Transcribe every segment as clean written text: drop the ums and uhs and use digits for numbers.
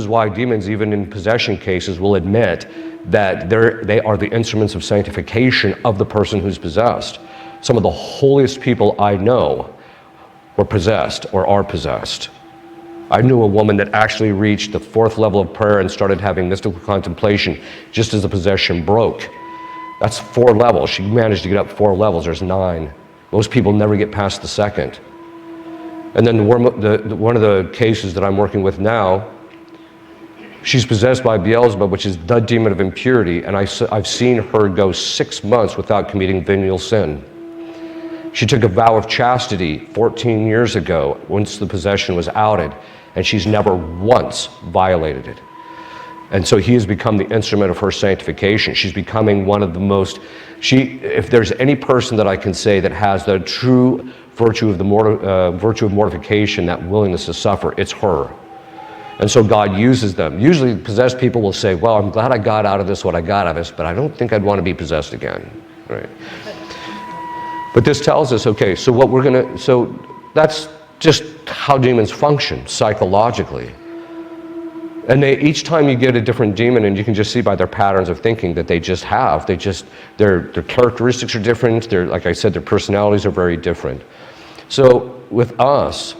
is why demons, even in possession cases, will admit that they are the instruments of sanctification of the person who's possessed. Some of the holiest people I know were possessed or are possessed. I knew a woman that actually reached the 4th level of prayer and started having mystical contemplation just as the possession broke. That's 4 levels. She managed to get up 4 levels. There's 9. Most people never get past the 2nd. And then one of the cases that I'm working with now, she's possessed by Beelzebub, which is the demon of impurity, and I've seen her go 6 months without committing venial sin. She took a vow of chastity 14 years ago once the possession was outed, and she's never once violated it. And so he has become the instrument of her sanctification. She's becoming one of the most, if there's any person that I can say that has the true virtue of virtue of mortification, that willingness to suffer, it's her. And so God uses them. Usually possessed people will say, well, I'm glad I got out of this what I got out of this, but I don't think I'd want to be possessed again. Right? But this tells us, okay, so that's just how demons function psychologically. And each time you get a different demon, and you can just see by their patterns of thinking that their characteristics are different. Like I said, their personalities are very different. So with us,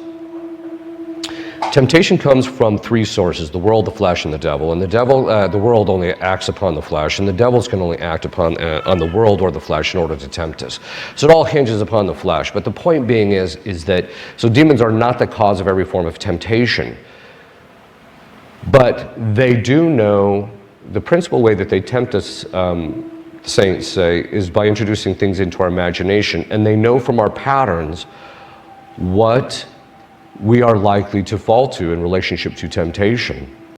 temptation comes from 3 sources: the world, the flesh, and the devil. And the world only acts upon the flesh, and the devils can only act upon on the world or the flesh in order to tempt us. So it all hinges upon the flesh. But the point being is that demons are not the cause of every form of temptation. But they do know the principal way that they tempt us, the saints say, is by introducing things into our imagination. And they know from our patterns what we are likely to fall to in relationship to temptation.